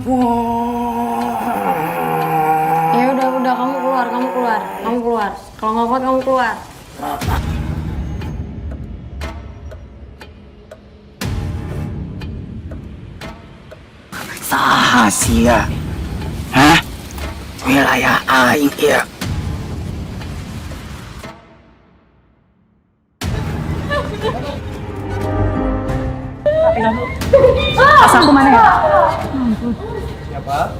Ya udah kamu keluar. Kalau nggak kuat kamu keluar. Saha sia? Hah? Wilayah aing ieu. Pas aku mana ya? Siapa?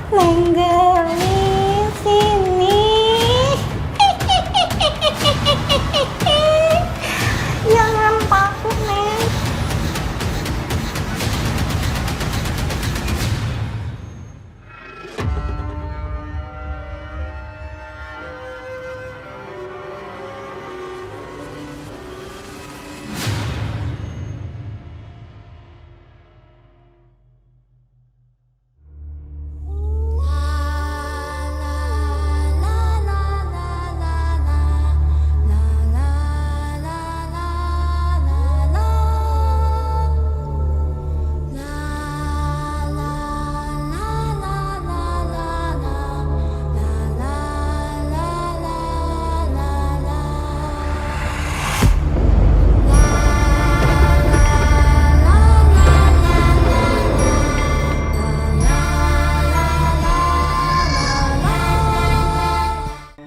Lenggalis sini. Jangan takut, Neng.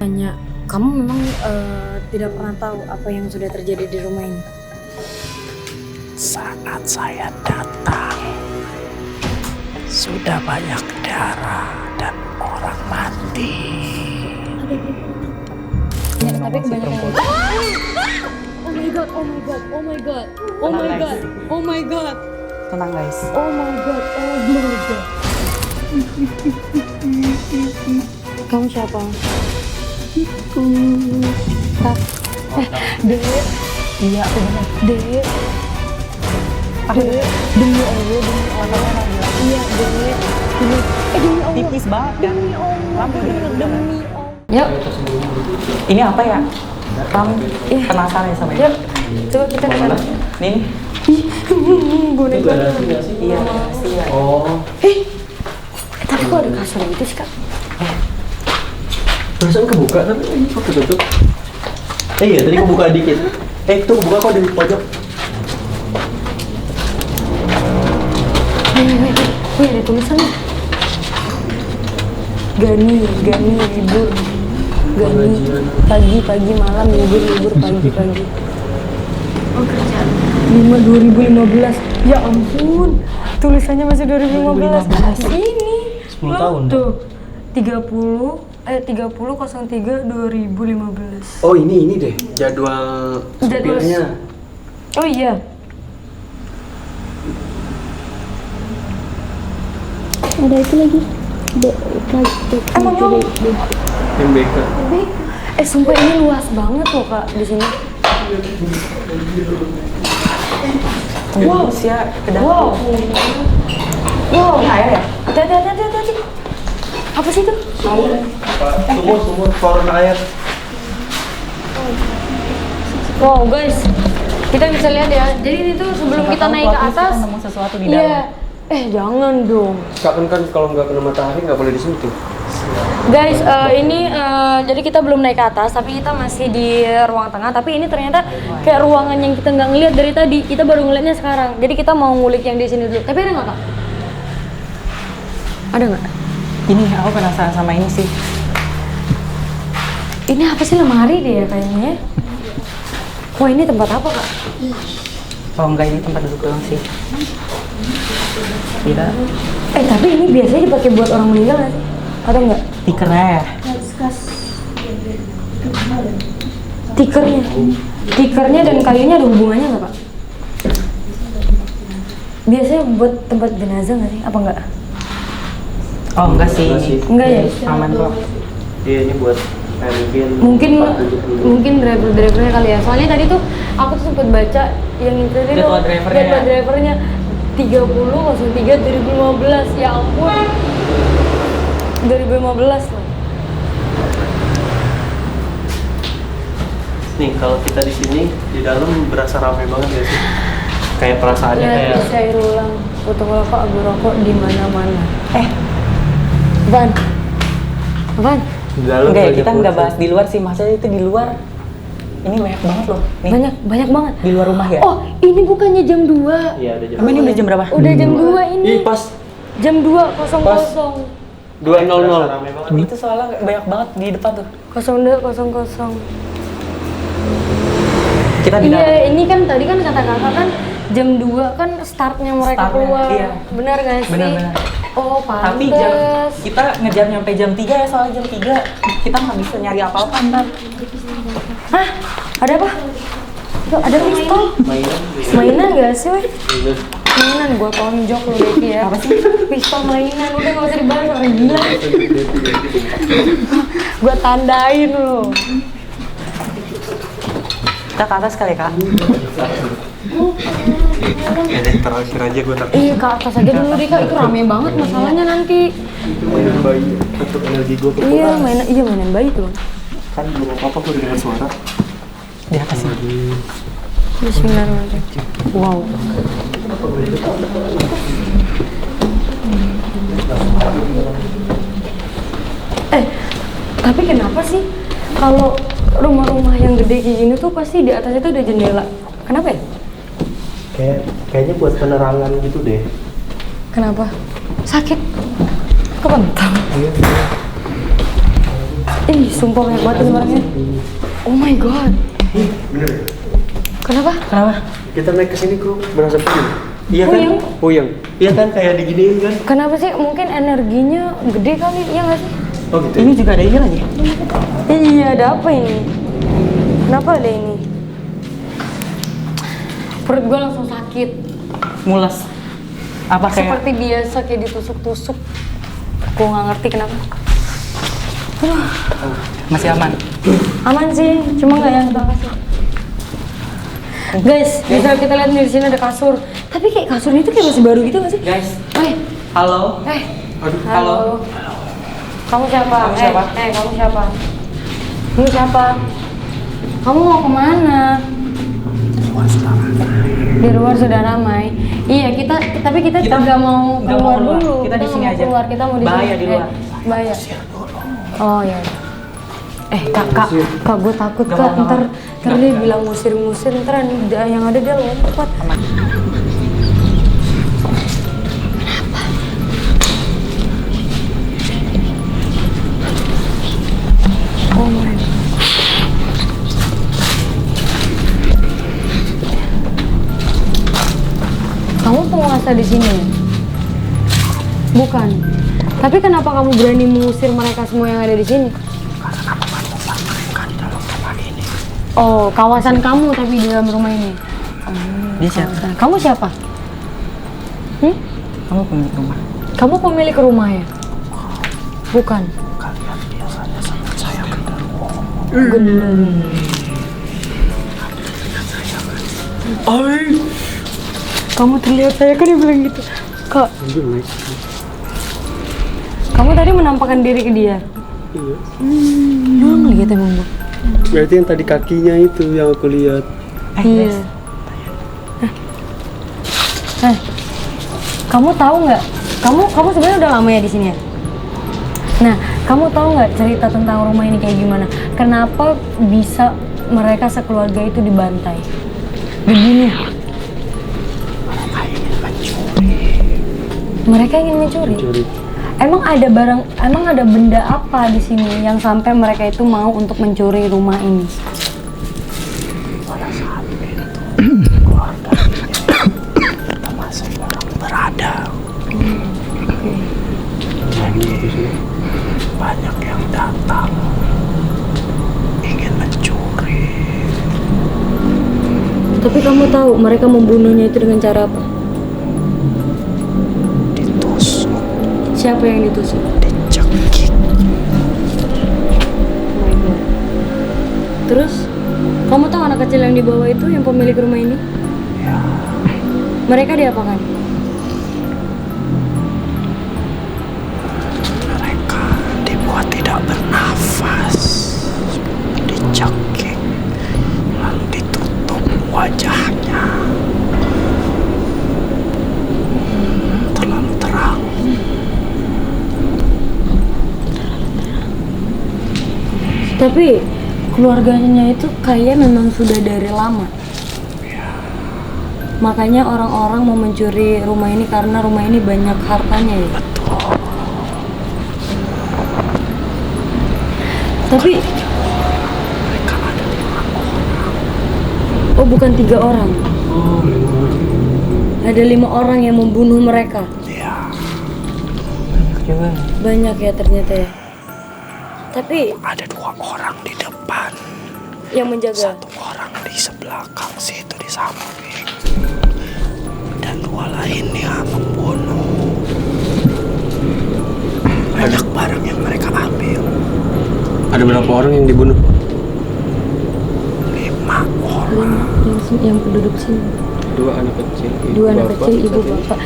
Tanya, kamu memang tidak pernah tahu apa yang sudah terjadi di rumah ini? Saat saya datang, sudah banyak darah dan orang mati. Ya, tapi kebanyakan. Oh my god. Tenang guys. Kamu siapa? Kak. Dek. Iya, aku benar. Dek. Demi Allah. Iya, Dek. Demi Allah. Tipis banget kan? Lampu Demi Allah. Yuk. Ini apa ya? Kamu penasaran ya sama ini? Yuk. Coba kita ke sana. Nih. Boneka. Iya, rahasia. Oh, Tapi kok ada kasur gitu sih, Kak? perasaan kebuka tapi kok ketutup? Iya, tadi kebuka dikit. Itu kebuka kok di pojok. Wih, ada tulisannya. Gani, libur. Gani, pagi, malam, libur, pagi. Oh, kerja. 2015. Ya ampun. Tulisannya masih 2015. Ini. 10 tahun. Tuh. 30/03/2015. Oh, ini deh jadwal supirnya. Oh iya. Ada itu lagi. Emang MBK. sumpah ini luas banget loh, Kak, di sini. Wow, sia ke dalam. Wow. Ini air ya? Hati. Apa sih itu? Sumur power air. Wow, guys. Kita bisa lihat ya. Jadi ini tuh sebelum kita naik ke atas. Kita nemu sesuatu di dalam. Iya. Jangan dong. Kan kalau nggak kena matahari nggak boleh disentuh. Guys, ini jadi kita belum naik ke atas, tapi kita masih di ruang tengah. Tapi ini ternyata kayak ruangan yang kita nggak ngeliat dari tadi. Kita baru ngeliatnya sekarang. Jadi kita mau ngulik yang di sini dulu. Tapi ada nggak, Kak? Ada nggak? Ini aku penasaran sama ini sih. Ini apa sih, lemari deh ya kayaknya? Wah, ini tempat apa, Kak? Kalau enggak ini tempat duduk doang sih. Tidak. Tapi ini biasanya dipakai buat orang meninggal nggak sih? Atau enggak? Tikernya ya? Tikernya dan kayunya ada hubungannya nggak, Pak? Biasanya buat tempat jenazah nggak sih? Apa enggak? Oh enggak sih. Enggak ya? Aman kok. Iya, ini buat mungkin drivernya kali ya. Soalnya tadi tuh aku tuh sempet baca yang itu tadi Jadwal drivernya. jadwal drivernya 30.03 2015. Ya ampun. 2015 loh. Nih, kalau kita di sini di dalam berasa ramai banget ya sih. Kayak perasaannya Ya, kayak bisa ulang. Foto rokok, abu rokok di mana-mana. Apaan? Apaan? di dalam. Enggak ya, banyak kita nggak foto. bahas di luar sih, maksudnya itu di luar. Ini banyak banget loh. Nih, Banyak banget. di luar rumah ya. Oh, ini bukannya jam 2. Iya, udah jam. Emang ini udah jam berapa? Udah jam 2 ini. Ih, pas Jam 2.00. 2:00. Itu soalnya banyak banget di depan tuh. 02.00. Kita di dalam. Iya, ini kan tadi kan kata kakak kan jam 2 kan startnya mereka Startnya, keluar. iya. Benar gak sih? Benar. Oh, pantes. Tapi kita ngejar nyampe jam 3 ya, soalnya jam 3 kita nggak bisa nyari apa-apa ntar. Hah? Ada apa? Tuh, ada pistol. Mainan gak sih, weh? Mainan, gua tonjok lu Becky ya. Apa sih? Pistol mainan, udah gak usah dibahas, orang gila. Gua tandain lu. Kita ke atas kali Kak. Ya deh, terakhir aja gue takut. Ke atas aja dulu deh Kak, itu rame banget masalahnya nanti. Mainan bayi, tetap energi gue Mainan bayi tuh. kan belum apa-apa gue dengar suara. Di atas sini. Bismillahirrahmanirrahim. Wow. Tapi kenapa sih kalau rumah-rumah yang gede kayak gini tuh pasti di atasnya tuh ada jendela? Kenapa ya? Kayaknya buat penerangan gitu deh. Kenapa? Sakit? Kebentang? Iya. Ih, sumpah banyak banget ini barangnya. Oh my god. Bener. Kenapa? Kenapa? Kita naik ke sini kok berasa puyeng. Iya kan? Puyeng? Puyeng. Iya kan kayak diginiin kan? Kenapa sih? Mungkin energinya gede kali, iya nggak sih? Oh gitu. Ini juga ada ini lagi. Iya, ada apa ini? Kenapa ada ini? Perut gue langsung sakit. Mules. Apa kayak Seperti biasa kayak ditusuk-tusuk. Gue nggak ngerti kenapa. masih aman? Aman sih, cuma nggak yang kita kasih. Guys, bisa kita lihat nih di sini ada kasur. Tapi kayak kasur itu kayak masih baru gitu nggak sih? Guys, Eh, halo. halo. Kamu siapa? Kamu siapa? Kamu siapa? Kamu siapa? Kamu mau kemana? Di luar sudah ramai. Iya, tapi kita nggak mau nggak keluar mau keluar. dulu. Kita di nggak sini mau aja. Keluar. Kita mau di Bahaya sini. di luar. Bahaya. Oh ya. Kak, gue takut Nggak Kak. mau, Ntar nggak mau. dia bilang ngusir, ntar yang ada dia lompat. Oh my. Kamu penguasa di sini? Bukan. Tapi kenapa kamu berani mengusir mereka semua yang ada di sini? Oh, kawasan kamu tapi di dalam rumah ini. Dia siapa? Kawasan. Kamu siapa? Kamu pemilik rumah. Kamu pemilik rumah ya? Bukan. Kamu terlihat saya kan dia bilang gitu. Kak, kamu tadi menampakkan diri ke dia? Iya. Lihat emang Bu. Berarti yang tadi kakinya itu yang aku lihat. Iya. Kamu tahu nggak? Kamu sebenarnya udah lama ya di sini ya? Nah, kamu tahu nggak cerita tentang rumah ini kayak gimana? Kenapa bisa mereka sekeluarga itu dibantai? Begini. Mereka ingin mencuri. Emang ada benda apa di sini yang sampai mereka itu mau untuk mencuri rumah ini? Pada saat itu keluarga termasuk orang berada. Jadi banyak yang datang ingin mencuri. Tapi kamu tahu mereka membunuhnya itu dengan cara apa? Ditusuk, Siapa yang ditusuk? dicekik. Terus kamu tahu anak kecil yang di bawah itu yang pemilik rumah ini? Ya, Mereka diapakan? mereka dibuat tidak bernafas, dicekik, lalu ditutup wajahnya. Terlalu terang. Tapi keluarganya itu kayak memang sudah dari lama. Makanya orang-orang mau mencuri rumah ini karena rumah ini banyak hartanya ya. Betul. Tapi Mereka ada 5 orang. oh bukan 3 orang. Ada 5 orang yang membunuh mereka. Ya, Juga. Banyak ya ternyata ya. Tapi ada 2 orang di depan, yang menjaga. 1 orang di sebelakang situ di samping, dan 2 lainnya membunuh. Banyak barang yang mereka ambil. Ada berapa orang yang dibunuh? 5 orang. Yang penduduk sini. 2 anak kecil. 2 anak kecil, ibu bapak.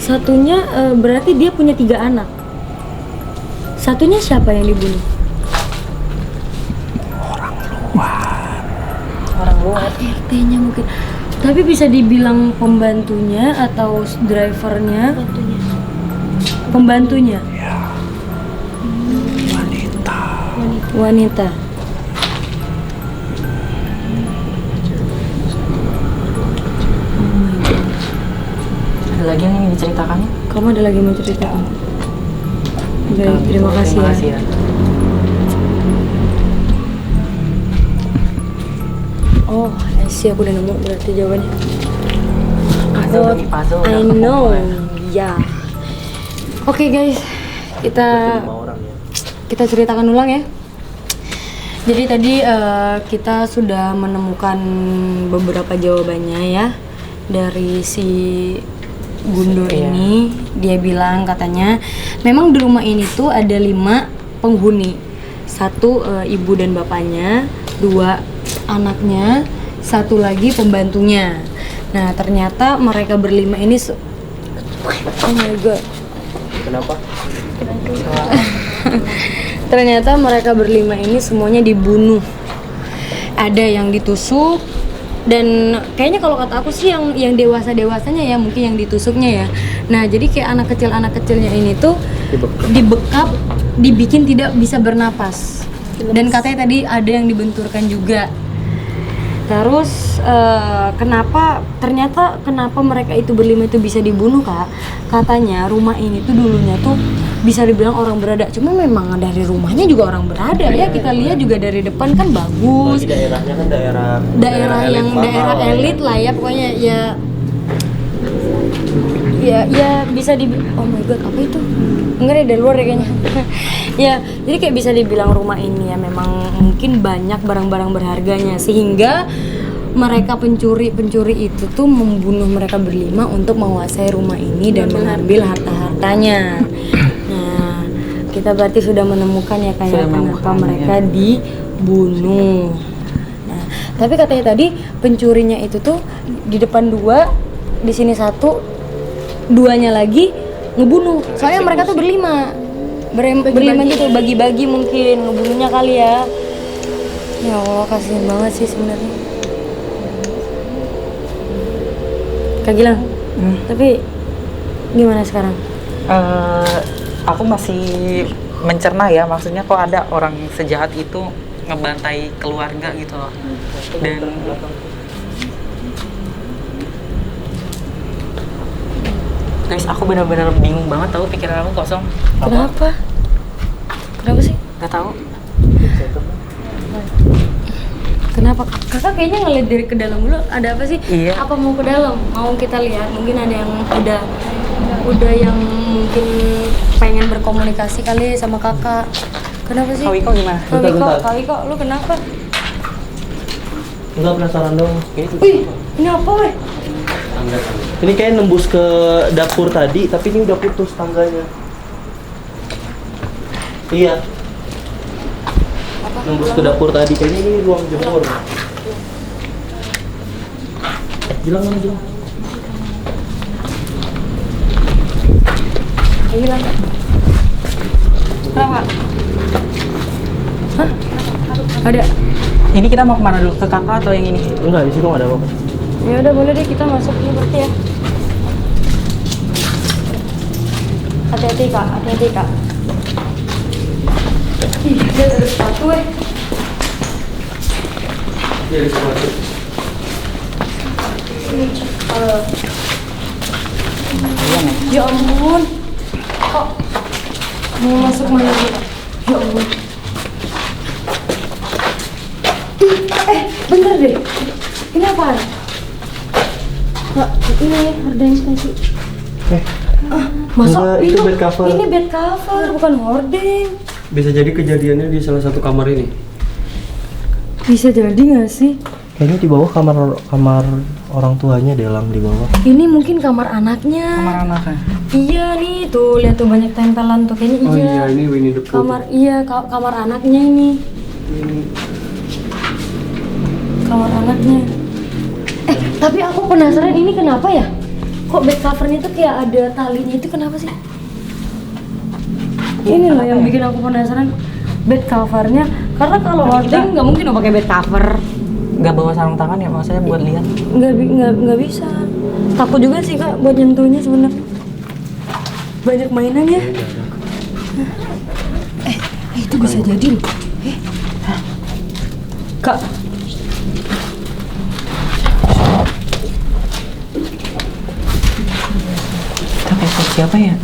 Satunya berarti dia punya 3 anak. Satunya siapa yang dibunuh? Orang luar. RT-nya mungkin. Tapi bisa dibilang pembantunya atau drivernya? Pembantunya. Ya, wanita. Wanita. Ada lagi yang ingin diceritakan? Kamu ada lagi mau cerita? Baik, terima kasih ya. Oh, sih aku udah nemu berarti jawabannya. Puzzle lagi, puzzle. I know, ya. Oke guys, kita ceritakan ulang ya. Jadi tadi kita sudah menemukan beberapa jawabannya ya dari si Gundur ini. Dia bilang katanya memang di rumah ini tuh ada 5 penghuni. 1 ibu dan bapaknya, 2 anaknya, 1 lagi pembantunya. Nah ternyata mereka berlima ini oh my god. Kenapa? Ternyata mereka berlima ini semuanya dibunuh. Ada yang ditusuk dan kayaknya kalau kata aku sih yang dewasanya ya mungkin yang ditusuknya ya. Nah jadi kayak anak kecilnya ini tuh dibekap, dibikin tidak bisa bernapas. Dan katanya tadi ada yang dibenturkan juga. Terus kenapa mereka itu berlima itu bisa dibunuh Kak? Katanya rumah ini tuh dulunya tuh bisa dibilang orang berada. Cuma memang dari rumahnya juga orang berada ya. Kita lihat juga dari depan kan bagus. Bagi daerahnya kan daerah Elit lah ya pokoknya ya bisa oh my god apa itu? Enggak deh dari luar ya kayaknya. Ya jadi kayak bisa dibilang rumah ini ya memang mungkin banyak barang-barang berharganya sehingga mereka pencuri itu tuh membunuh mereka berlima untuk menguasai rumah ini dan mengambil harta-hartanya. Nah kita berarti sudah menemukan ya kayak kenapa mereka dibunuh. Nah tapi katanya tadi pencurinya itu tuh di depan 2, di sini 1, 2-nya lagi ngebunuh. Soalnya mereka tuh berlima gitu bagi-bagi mungkin ngebunuhnya kali ya. Ya Allah kasihan banget sih sebenarnya. Kak Gilang, tapi gimana sekarang? Aku masih mencerna ya, maksudnya kok ada orang sejahat itu ngebantai keluarga gitu loh. Dan guys, aku benar-benar bingung banget tahu, pikiran aku kosong. Kenapa? Kenapa sih? Gak tahu. Kenapa? Kakak kayaknya ngeliat dari ke dalam dulu. Ada apa sih? Iya. Apa mau ke dalam? Mau kita lihat? Mungkin ada yang udah yang mungkin pengen berkomunikasi kali sama kakak. Kenapa sih? Kak Wiko gimana? Kak Wiko, lu kenapa? Enggak penasaran dong. Wih, ini apa weh? Ini kayak nembus ke dapur tadi, tapi ini udah putus tangganya. Iya. Apa nembus ke dapur tadi. Kayaknya ini ruang jemur. Bilang mana bilang? Hilang. Kenapa? Hah? Ada? Ini kita mau kemana dulu? Ke kakak atau yang ini? Enggak, di situ nggak ada apa-apa. Ya udah boleh deh kita masuk dulu berarti ya. Hati-hati kak, hati-hati kak. Ih, dia ada sepatu Iya, di sepatu. Ya ampun. Kok mau masuk mana gitu? Ya ampun. Bentar deh. Ini apaan? Kak, ini hordeng kasih. Masuk enggak, itu bed cover. Ini bed cover, bukan hordeng. Bisa jadi kejadiannya di salah satu kamar ini. Bisa jadi nggak sih? Kayaknya di bawah kamar orang tuanya Delang di bawah. Ini mungkin kamar anaknya. Kamar anaknya. Iya nih, tuh lihat tuh banyak tempelan tuh kayaknya Oh iya. iya, ini Winnie the Pooh. Kamar anaknya ini. Kamar anaknya. Tapi aku penasaran ini kenapa ya? Kok bed covernya tuh kayak ada talinya itu kenapa sih? Ini loh yang bikin aku penasaran bed covernya. Karena kalau hordeng nggak mungkin dong pakai bed cover. Nggak bawa sarung tangan ya maksudnya buat lihat? Nggak bisa. Takut juga sih kak buat nyentuhnya sebenarnya. Banyak mainannya. Itu bisa jadi loh. Kak. Kita kayak siapa ya?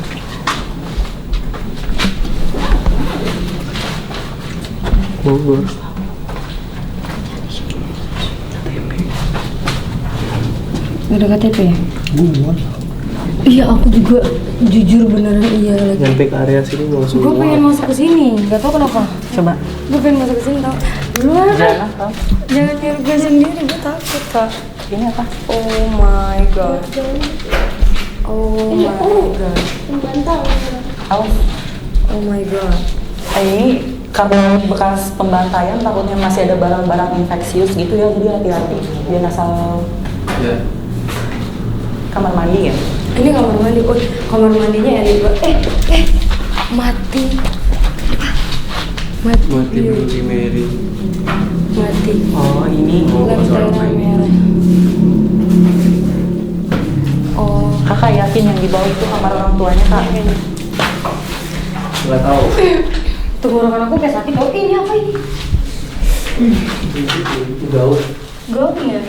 Bogor. Udah KTP ya? Bukan. Iya aku juga jujur beneran iya lagi. Nyampe ke area sini langsung. Gue pengen masuk ke sini, nggak tahu kenapa. Coba. Gue pengen masuk ke sini tau. Duluan. Jangan tau. Jangan nyuruh gue sendiri, gue takut kak. Ini apa? Oh my god. Oh my god. Awas. Oh my god. Ini karena bekas pembantaian takutnya masih ada barang-barang infeksius gitu ya, jadi hati-hati. Dia asal Ya. kamar mandi ya. Ini kamar mandi. Oh, kamar mandinya yang di bawah. Mati. Mati. Mati Bloody Mary. Mati. Oh ini. Lentera merah. Oh. Kakak yakin yang di bawah itu kamar orang tuanya kak? Nggak tahu. Tenggorokan aku kayak sakit. Oh ini apa ini? Itu gaun. Gaun ya?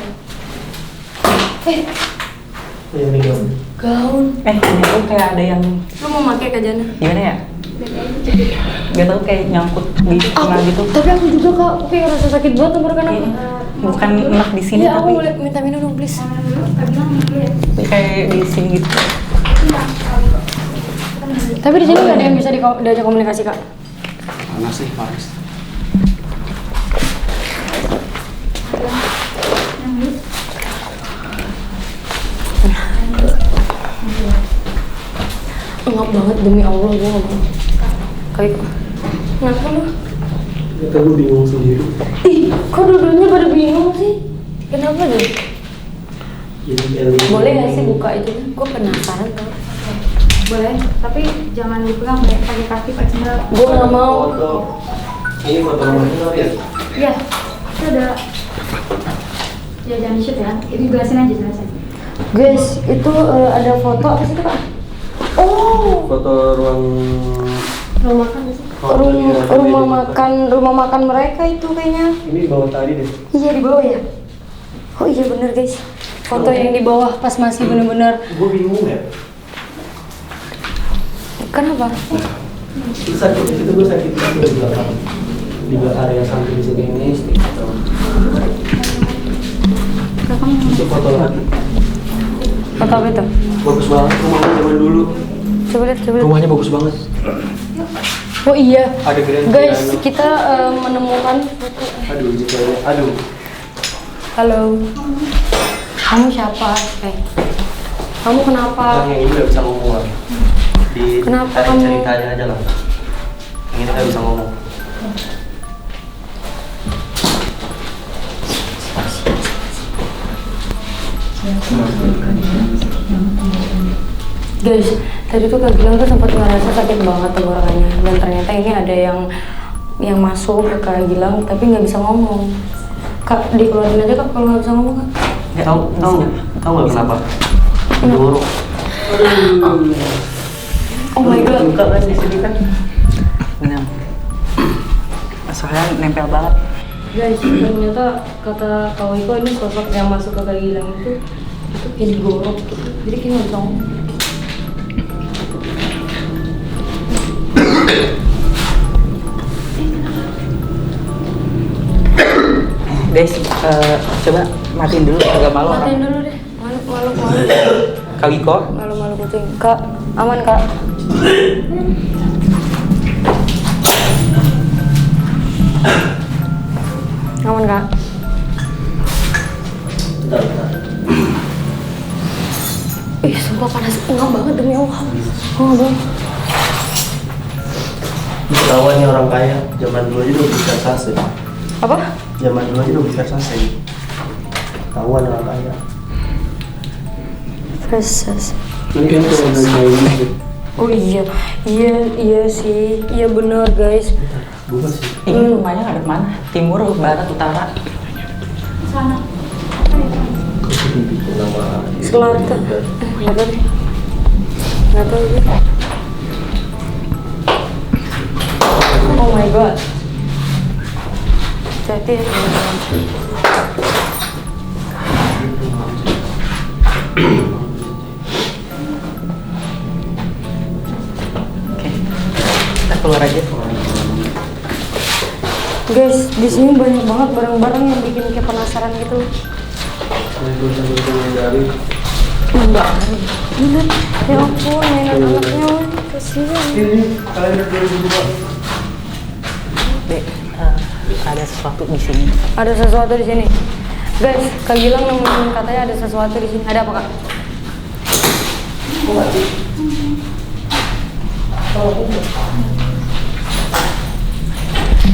Ini gaun. Gaun. Ini tuh kayak ada yang Lu mau pakai Kak Jana? gimana ya? Gak tau kayak nyangkut di tengah gitu. Tapi aku juga kak, aku kayak rasa sakit banget tenggorokan aku. Bukan enak di sini Iya, aku tapi boleh minta minum dong please. kayak di sini gitu. Tapi di sini nggak ada yang bisa diajak komunikasi kak. Panas sih, panas. Engap banget demi Allah gue nggak mau. Kayak kenapa lu? Kita gue bingung sendiri. Ih, kok dua-duanya pada bingung sih? Kenapa deh? Jadi alien. Boleh nggak sih buka itu? Gue penasaran tau. Boleh, tapi jangan dipegang pakai kaki pakai sendal. Gue nggak mau. Foto. Ini foto rumah kita ya? Iya, itu ada. Ya jangan di shoot ya. Ini jelasin aja jelasin. Guys, itu ada foto apa sih itu kak? Oh, Foto ruang rumah makan nggak sih? Rumah makan mereka itu kayaknya. ini di bawah tadi deh. Iya di bawah ya. Oh iya bener guys. Foto yang di bawah pas masih bener-bener. Gue bingung ya. Kenapa? Itu sakit, di situ gue sakit di belakang. Di area samping sini ini. Itu foto lagi. Foto apa itu? Bagus banget rumahnya zaman dulu. Coba lihat, coba lihat. Rumahnya bagus banget. Oh iya. Ada grand Guys, piano. kita menemukan foto. Aduh, ini cewek. Aduh. Halo. Kamu siapa? Kamu kenapa? Yang ini nggak bisa ngomong lah. Kenapa Cari kamu- ceritanya aja lah. Yang ini nggak bisa ngomong. Guys, tadi tuh Kak Gilang tuh sempat ngerasa sakit banget tenggorokannya, dan ternyata ini ada yang masuk ke Kak Gilang tapi nggak bisa ngomong. Kak, dikeluarin aja Kak kalau nggak bisa ngomong Kak. Tahu nggak kenapa? Dorong. Oh my god. Buka kan di sini kan. Benar. Soalnya nempel banget. Guys, ternyata kata Kak Wiko ini sosok yang masuk ke Kak Gilang itu kayak digorok gitu. Jadi kayak nggak bisa ngomong. Guys, coba matiin dulu, agak malu. Matiin dulu deh. Malu. Kak Wiko, Malu kucing. Kak, aman Kak. Aman Kak. Ih, sumpah panas enggak banget demi Allah. Enggak banget. Ketahuan nih orang kaya. Zaman dulu aja udah bisa sase. Apa? Zaman dulu aja udah bisa sase. Ketahuan orang kaya. Fresh. Ini kan kalau dari main gitu. Oh iya sih, iya bener guys. Bukan sih. ini rumahnya ada mana? Timur, barat, utara? Sana. Nama Selatan. Nggak tahu deh. Nggak tahu deh. Oh my god. Jadi ya teman-teman. Oke, kita keluar aja. Guys, di sini banyak banget barang-barang yang bikin kayak penasaran gitu. Mbak, lihat, ya ampun, mainan anaknya, kasihan. Dek, ada sesuatu di sini. Ada sesuatu di sini. Guys, Kak Gilang nemuin katanya ada sesuatu di sini. Ada apa Kak?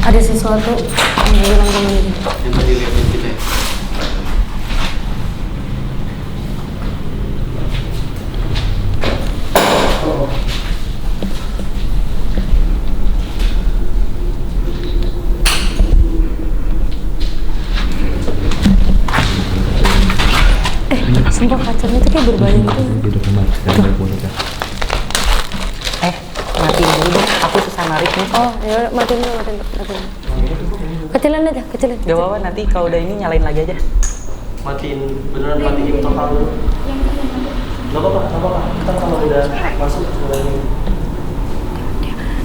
Ada sesuatu yang Gilang temuin. Yang tadi liatin kita ya. Sumpah kacanya tuh kayak berbayang gitu. Matiin dulu dong, aku susah narik nih. Oh, ya matiin dulu. Kecilin aja. Gak apa-apa, nanti kalau udah ini nyalain lagi aja. Matiin total dulu. Gak apa-apa. Kita kalau udah masuk mulai.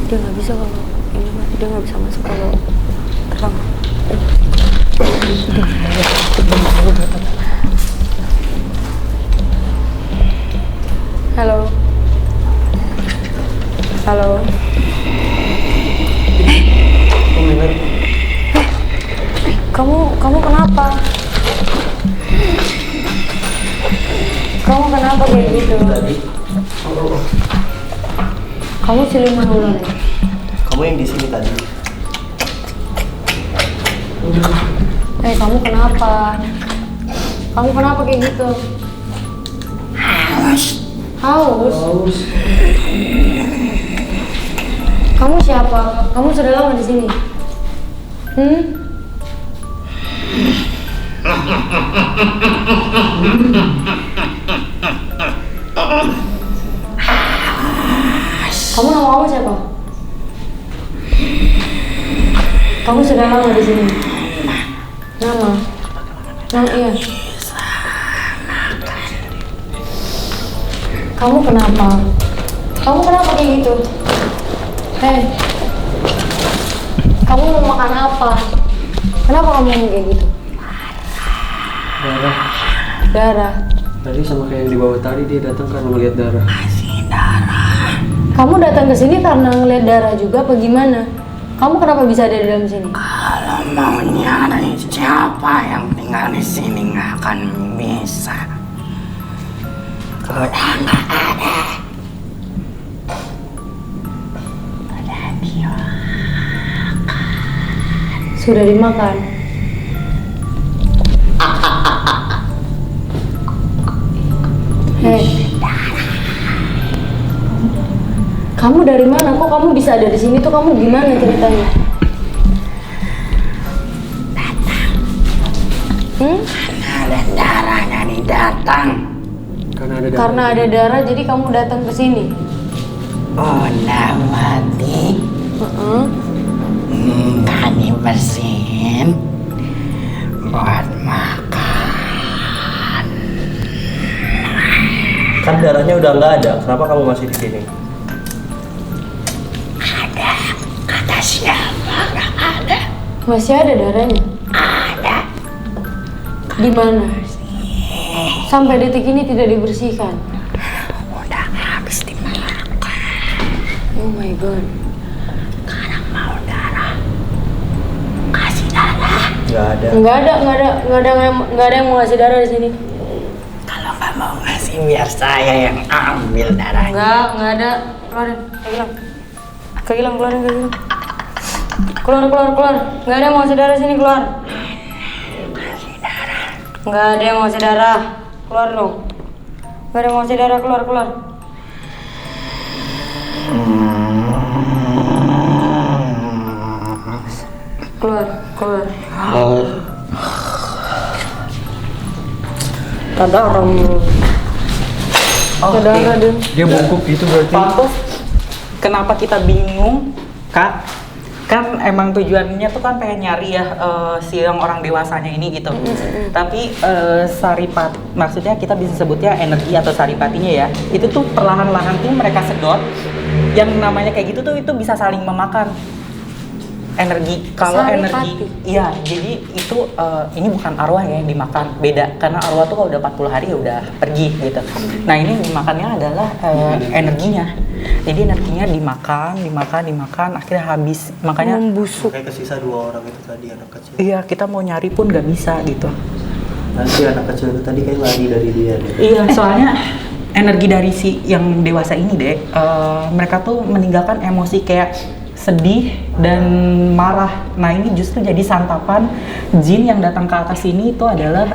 Dia nggak bisa kalau ini mah, dia nggak bisa masuk kalau terang. Halo. Kamu kenapa? Kamu kenapa kayak gitu? Kamu siluman ular ya? Kamu yang di sini tadi. Kamu kenapa? Kamu kenapa kayak gitu? Haus. Kamu siapa? Kamu sudah lama di sini? Kamu nama kamu siapa? Kamu sudah lama di sini? Nama iya. Kamu kenapa? Kamu kenapa kayak gitu? Kamu mau makan apa? Kenapa kamu ngomong kayak gitu? Darah. Tadi sama kayak yang dibawa tadi, dia datang karena ngeliat darah. Kamu datang ke sini karena ngeliat darah juga apa gimana? Kamu kenapa bisa ada di dalam sini? Kalau mau nyari siapa yang tinggal di sini nggak akan bisa. Udah nggak ada. Sudah dimakan. Kamu dari mana? Kok kamu bisa ada di sini tuh? Kamu gimana ceritanya? Ada darahnya nih datang. Karena ada darah, jadi kamu datang ke sini. Oh, Nawati. Kami bersihin buat makan. Kan darahnya udah nggak ada. Kenapa kamu masih di sini? Ada. Kata siapa? Nggak ada. Masih ada darahnya? Ada. Di mana? Sampai detik ini tidak dibersihkan. Udah habis dimakan. Oh my god. Sekarang mau darah. Kasih darah. Nggak ada. Nggak ada yang mau ngasih darah di sini. Kalau nggak mau ngasih biar saya yang ambil darahnya. Nggak ada. Keluarin, Kak Gilang, keluarin. Keluar. Nggak ada yang mau ngasih darah sini, keluar. Nggak ada yang mau ngasih darah. Keluar dong. Nggak ada yang mau ngasih darah, keluar. Keluar. Ada orang. Oke. Dia bungkuk gitu berarti. Pantes kenapa kita bingung, Kak? Kan emang tujuannya tuh kan pengen nyari ya si yang orang dewasanya ini gitu. Tapi saripat, maksudnya kita bisa sebutnya energi atau saripatinya ya. Itu tuh perlahan-lahan tuh mereka sedot. Yang namanya kayak gitu tuh itu bisa saling memakan energi. Kalau Saripati. energi, iya. Jadi itu ini bukan arwah ya yang dimakan, beda. Karena arwah tuh kalau udah 40 hari ya udah pergi gitu. Nah ini yang dimakannya adalah energinya. Jadi energinya dimakan, akhirnya habis. Makanya Membusuk. Kayak kesisa 2 orang itu tadi, anak kecil. iya, kita mau nyari pun nggak bisa gitu. Nanti anak kecil itu tadi kayak lari dari dia deh. Iya, soalnya energi dari si yang dewasa ini deh, mereka tuh meninggalkan emosi kayak sedih dan marah. Nah ini justru jadi santapan jin yang datang ke atas ini itu adalah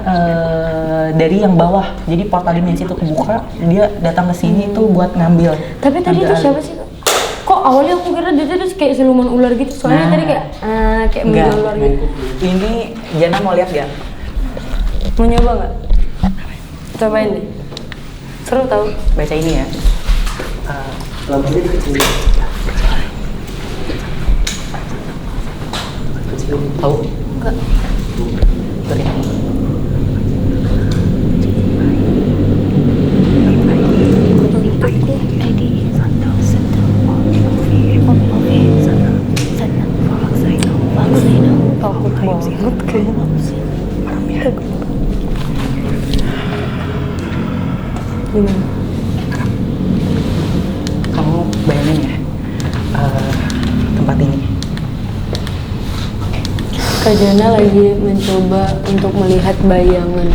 dari yang bawah. Jadi portal dimensi itu kebuka, dia datang ke sini tuh buat ngambil. Tapi tadi itu siapa sih? Kok awalnya aku kira dia tuh kayak siluman ular gitu. Soalnya Nah. tadi kayak Enggak. menjalar gitu. Ini Jana mau lihat gak? Mau nyoba nggak? Cobain deh. Seru tau. Baca ini ya. Lampunya dikecilin. Tahu? Enggak. Beri. Takut banget kayaknya. Gimana? Kamu bayangin ya tempat ini. Kak Jana lagi mencoba untuk melihat bayangan.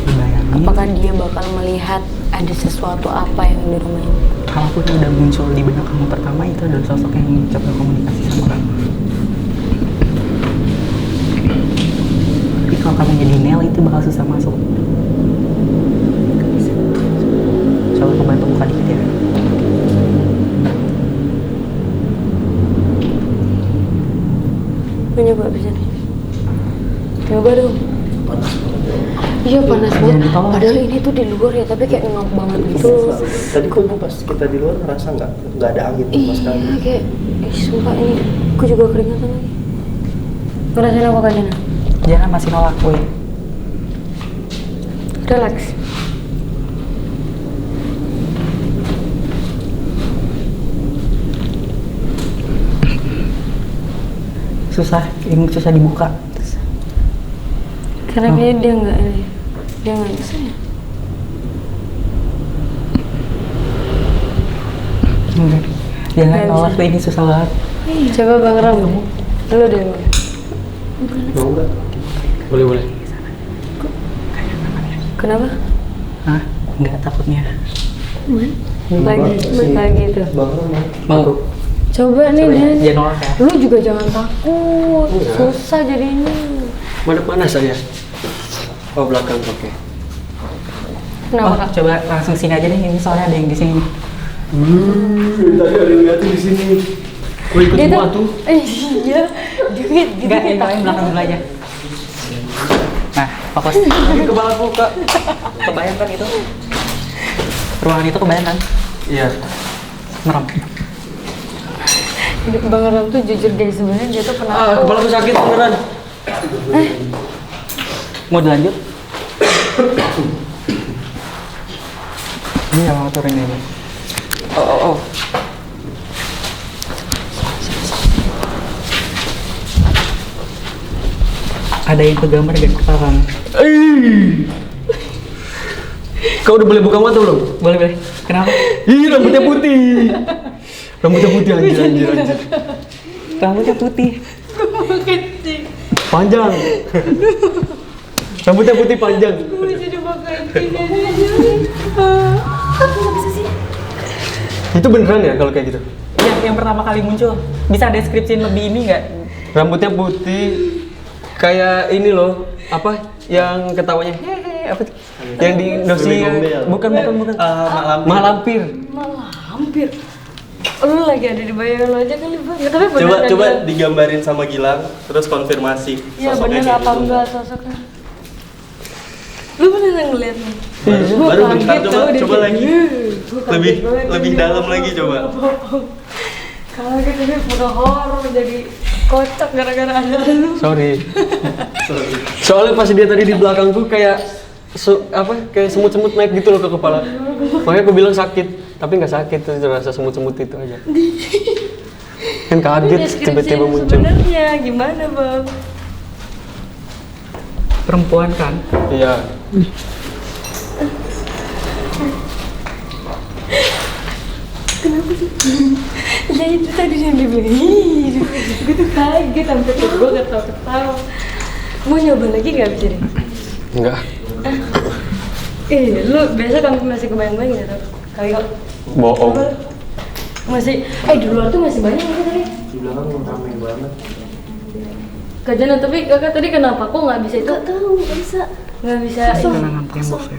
Bayangin. Apakah dia bakal melihat ada sesuatu apa yang di rumah ini? Kalaupun udah muncul di benak kamu pertama, itu adalah sosok yang mencoba komunikasi sama kamu. Tapi kalau kamu jadi Nel, itu bakal susah masuk. Coba aku bantu buka dikit ya. Mau nyoba bisa nih? Coba dong. Iya panas Jangan banget. ditolak. Padahal ini tuh di luar ya, tapi kayak ngap banget gitu. Tadi kok pas kita di luar ngerasa nggak ada angin sama sekali. Iya kayak, sumpah ini, aku juga keringatan lagi. Ngerasain apa Kak Jana? Jangan masih nolak gue. Relax. Susah, ini susah dibuka. Karena kayaknya dia nggak bisa ya. Enggak. Jangan Nggak nolak bisa. gue, ini susah banget. Coba Bang Ram, lu deh Bang. Mau nggak? Boleh. Kenapa? Hah? Enggak, takutnya. Lagi tuh. Bang Ram Mau? Coba nih Dan. Jangan nolak ya. Lu juga jangan takut. Susah jadinya. Mana saya? Oh, belakang, oke. Kenapa Kak? Coba langsung sini aja nih, ini soalnya ada yang di sini. Tadi ada yang liatin di sini. Gue ikut Dia semua tuh, tuh. iya, dikit, Enggak, yang kita. lain belakang dulu aja. Nah, fokus. Lagi ke bawah buka. Kebayang kan itu? Ruangan itu kebayang kan? Iya. Merem. Bang Ram tuh jujur guys, sebenarnya dia tuh pernah. Kepala gue sakit beneran. Mau dilanjut? Ini yang mau turun ini. Oh. Ada yang kegambar dan ketarang. Kau udah boleh buka mata belum? Boleh. Kenapa? Ih, rambutnya putih. Rambutnya putih anjir. Rambutnya putih. Panjang. Rambutnya putih panjang. Itu beneran ya kalau kayak gitu? Yang pertama kali muncul. Bisa deskripsiin lebih ini nggak? Rambutnya putih kayak ini loh, apa yang ketawanya hehe apa tuh? Yang di Indonesia bukan Malampir. Malah hampir. Lu lagi ada di bayangan lo aja kali Bang. Tapi bener kan, Coba Gilang? digambarin sama Gilang, terus konfirmasi Iya sosoknya bener kayak apa gitu. enggak sosoknya? Lu bener ngeliat nih? Baru bentar, coba lagi. Gua kaget banget Lebih ini. dalam lagi coba. Kaget ini pura horor jadi kocak gara-gara ada lu. Sorry. Soalnya pas dia tadi di belakangku kayak kayak semut-semut naik gitu loh ke kepala. Makanya aku bilang sakit, tapi nggak sakit tuh, rasa semut-semut itu aja. Kan kaget tiba-tiba muncul. Sebenarnya gimana Bang? Perempuan kan? Iya. Ya itu tadi yang dibilang, gue tuh kaget sampai tuh gue ketawa-ketawa. Mau nyoba lagi nggak bisa deh? Enggak. Lu biasa kamu masih kebayang-bayang ya tuh? Kali kok Bohong. masih, di luar tuh masih banyak gitu tadi. Di belakang ramai banget. Kajana, tapi kakak tadi kenapa? Kok nggak bisa itu? Nggak tahu, nggak bisa. Kenangan tembok ya.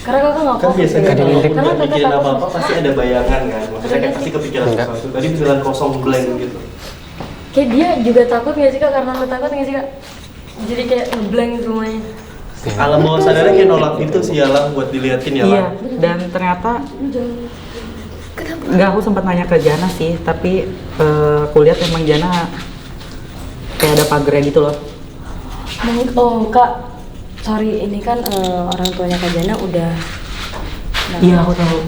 Karena kakak nggak Kan fokus. biasanya ya. kalau Karena nggak kakak mikirin takut. apa-apa pasti ada bayangan kan. Maksudnya kayak pasti kepikiran Enggak. sesuatu. Tadi beneran kosong blank gitu. Kayak dia juga takut nggak sih kak? Karena lu takut nggak sih kak? Jadi kayak ngeblank semuanya. Alam bawah sadarnya kayak nolak itu sih ya Lang buat diliatin ya Iya, Lang. dan ternyata Lu jangan. nggak, aku sempat nanya ke Jana sih, tapi aku lihat emang Jana kayak ada pagernya gitu loh. Oh kak, sorry ini kan orang tuanya Kak Jana udah. Iya, aku tahu.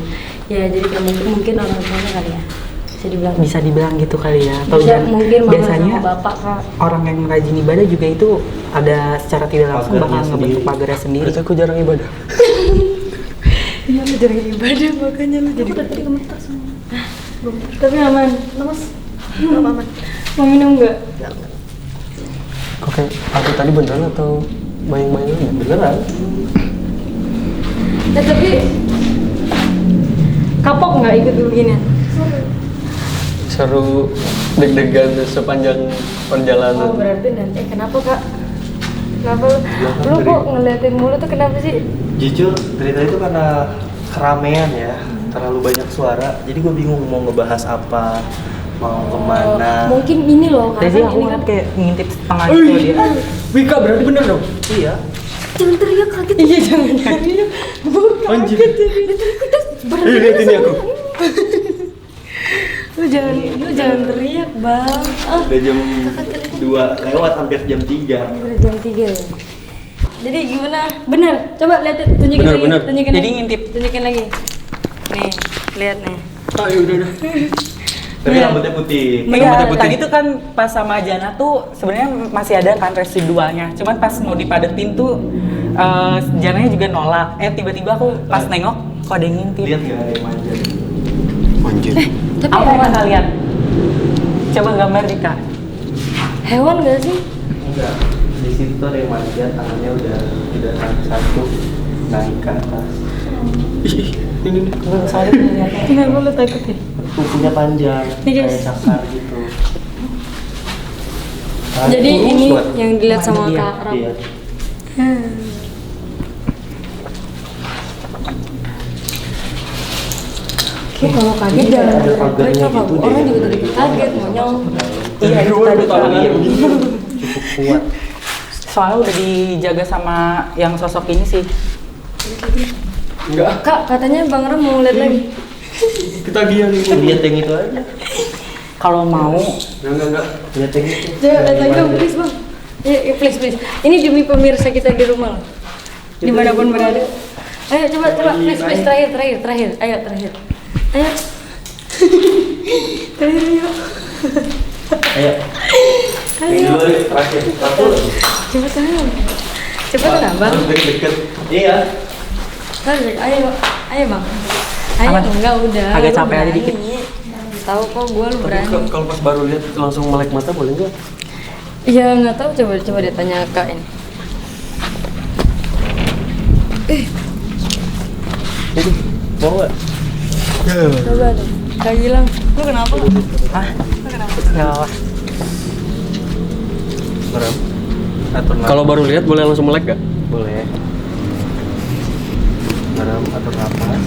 Ya jadi kayak mungkin orang tuanya kali ya. Bisa dibilang. Bisa dibilang gitu kali ya. Atau Bisa mungkin mama biasanya sama bapak kak. orang yang rajin ibadah juga itu ada secara tidak langsung Pagernya bakal ngebentuk sendiri. pagernya sendiri. Berarti aku jarang ibadah. Iya lu jarang ibadah makanya lu jadi. Udah tadi gemetar semua. Tapi aman, lemas. Aman. Mau minum nggak? Oke, aku tadi beneran atau bayang-bayang? Beneran. Tapi kapok nggak ikut beginian? Seru, deg-degan sepanjang perjalanan. Oh berarti nanti kenapa kak? Kenapa lu kok ngeliatin mulu tuh kenapa sih? Jujur cerita itu karena keramaian ya, terlalu banyak suara. Jadi gue bingung mau ngebahas apa, mau kemana. Mungkin ini loh Jadi karena aku ini ngeliat kan. kayak ngintip setengah gitu dia. Wika berarti bener dong? Iya. Jangan teriak kaget. Iya jangan teriak. Bukan. Anjir. Berarti Lihat ini aku. lu jangan teriak bang. Udah jam 2 lewat, hampir jam 3. Udah jam 3 ya. Jadi gimana? Bener. Coba lihat tunjukin Bener, lagi. bener. Tunjukin Jadi lagi. ngintip. Tunjukin lagi. Nih, lihat nih. Ayo udah. Tapi Iya. rambutnya putih. Iya, Rambutnya putih. tadi tuh kan pas sama Jana tuh sebenarnya masih ada kan residualnya. Cuman pas mau dipadetin tuh Jananya juga nolak. Tiba-tiba aku pas nengok kok ada yang ngintip. Lihat gak ada yang manja. Anjir. Tapi Apa yang kakak lihat? Coba gambar Dika. hewan gak sih? Enggak. Di situ tuh ada yang manja, tangannya udah satu naik ke atas. Ini nih. Soalnya lihatnya. Kenapa lu takut ya? Kukunya panjang, Nih, guys. kayak cakar gitu. Jadi Kurus ini banget. yang dilihat sama Iya. Kak Ram. Iya. Lu kalau kaget jangan mereka apa? Orang juga tadi kaget, monyong. Iya, itu tadi Tangannya begini cukup kuat. soalnya udah dijaga sama yang sosok ini sih. Enggak. Kak, katanya Bang Ram mau lihat lagi. Kita gian nih. Lihat yang itu aja. Kalau mau, Enggak. Lihat yang itu. Coba lihat lagi dong, please Bang. Ya, please. Ini demi pemirsa kita di rumah. Dimanapun berada. Ayo coba, please, terakhir. Ayo, terakhir. Ayo. Terakhir, ayo. Ayo. Ini dulu terakhir. Satu. Cepetan Abang. Harus deket. Iya. Ayo Bang. Ayo, Aman. enggak udah. Agak lu capek aja berani. dikit. Tahu kok gua lu Tapi berani. kalau pas baru lihat langsung melek mata boleh nggak? Iya, nggak tahu, coba dia tanya Kak ini. Mau nggak? Coba dong. Kak Gilang, lu kenapa? hah? Nggak apa-apa. Meram. Atur nafas. Kalau baru lihat boleh langsung melek nggak? Boleh. Meram, atur nafas.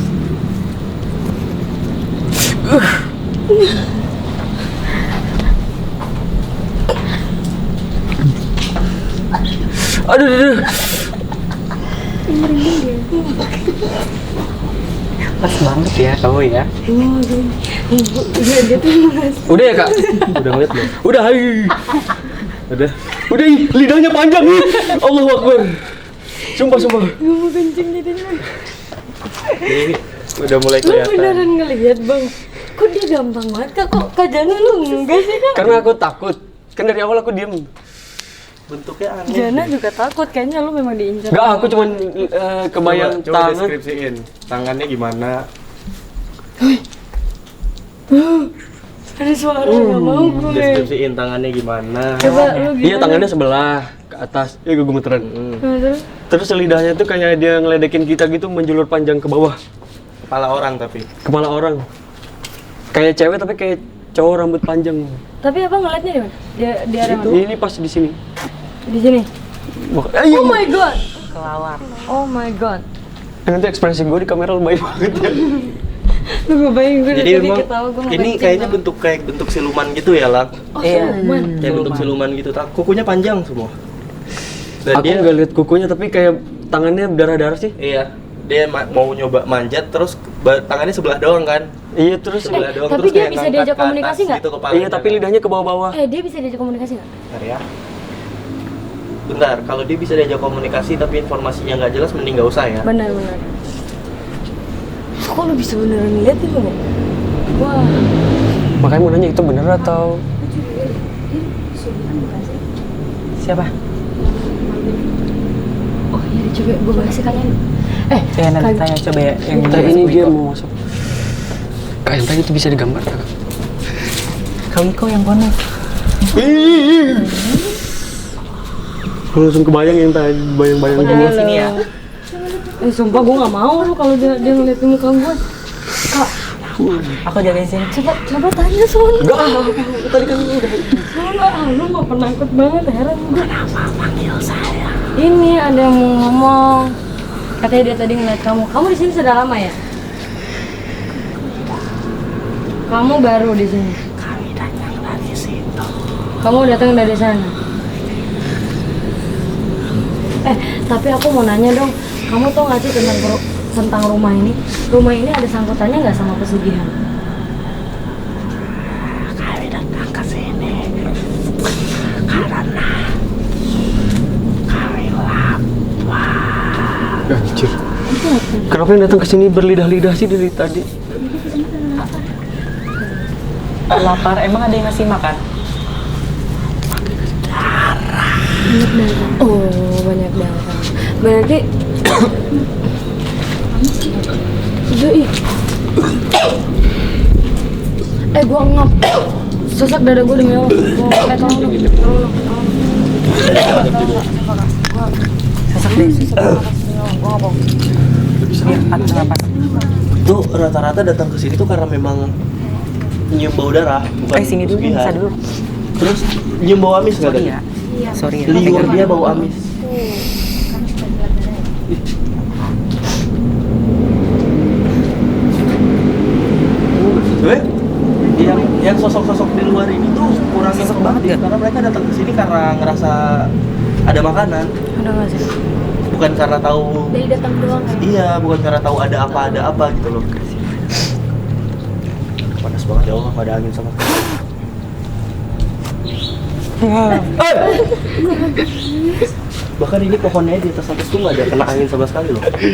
Aduh. Pas banget ya kamu ya. Udah ya kak? Udah ngeliat belum? Udah. Hai. Udah. Udah, ih, lidahnya panjang. Allahu Akbar. Sumpah. Jadi udah mulai Lu kelihatan. beneran ngelihat Bang? Kok dia gampang banget Kak? Kok Kak Jana lu enggak sih Kak? Karena aku takut. Kan dari awal aku diem. Bentuknya aneh. Jana juga takut, kayaknya lu memang diincar. Enggak, aku cuman kebayang Coba tangan. deskripsiin. Tangannya gimana? Ada suara nggak mau gue. Deskripsiin tangannya gimana? Coba lu gimana? Iya, tangannya sebelah ke atas. Iya, gue gemeteran. Terus? Terus lidahnya tuh kayak dia ngeledekin kita gitu, menjulur panjang ke bawah. Kepala orang tapi. Kepala orang. Kayak cewek tapi kayak cowok rambut panjang. Tapi apa ngeliatnya di mana? Di area mana? Ini pas di sini. Di sini. Ayo. Oh my god. Kelawar. Oh my god. Nanti ekspresi gue di kamera lebay banget ya. Lu gak bayangin gue Jadi dari tadi memang ketawa gue ini kayaknya bentuk siluman gitu ya, Lang. Oh, Iya. siluman. Kayak bentuk siluman gitu. Kukunya panjang semua. Dan Aku nggak lihat kukunya tapi kayak tangannya berdarah-darah sih. iya, dia mau nyoba manjat terus tangannya sebelah doang kan? Iya, terus Sebelah doang tapi terus dia kayak bisa ngangkat diajak ke atas komunikasi nggak? gitu kepalanya iya, tapi kan. lidahnya ke bawah-bawah. Dia bisa diajak komunikasi nggak? Bentar ya. Bentar, kalau dia bisa diajak komunikasi tapi informasinya nggak jelas mending nggak usah ya. Benar. Kok lu bisa beneran ngeliat itu Bang? Wah. Makanya mau nanya itu bener atau Siapa? Oh iya, coba gue bahas kalian. Ya nanti Kak- tanya coba ya yang Kak, ini dia mau masuk. Kak, yang tadi itu bisa digambar Kak? Kau Iko yang konek. Langsung kebayang yang tadi, bayang-bayang Aku gua. di sini ya. Sumpah gue gak mau lu kalau dia ngeliat muka gue. Kak, Aku jagain sini. coba tanya soalnya. Enggak, tadi kan udah. Soalnya lu gak penakut banget, heran gue. Kenapa panggil saya? Ini ada yang mau ngomong. Katanya dia tadi ngeliat kamu. Kamu di sini sudah lama ya? Kamu baru di sini. Kami datang dari situ. Kamu datang dari sana. Tapi aku mau nanya dong. Kamu tau gak sih tentang rumah ini? Rumah ini ada sangkutannya nggak sama pesugihan? Kami datang ke sini karena kami lapar. Anjir. Kenapa yang datang ke sini berlidah-lidah sih dari tadi? Lapar, emang ada yang ngasih makan? Banyak darah. Oh, banyak darah. Berarti Zui. Gua ngap. Sesak dada gua demi Allah. Tolong dong. Sesak deh, sesak. Gua ngapa? Iya, atas napas. Tuh rata-rata datang ke sini tuh karena memang nyium bau darah, bukan Sini dulu, pesugihan. bisa dulu. Terus nyium bau amis nggak Sorry tadi? ya. Sorry ya. Liur dia bau amis. karena ngerasa ada makanan, Udah nggak sih? bukan karena tahu. Dari datang doang kan? Iya, bukan karena tahu ada apa gitu loh. Panas banget ya Allah, nggak ada angin sama sekali. Bahkan ini pohonnya di atas tuh nggak ada kena angin sama sekali loh. Berarti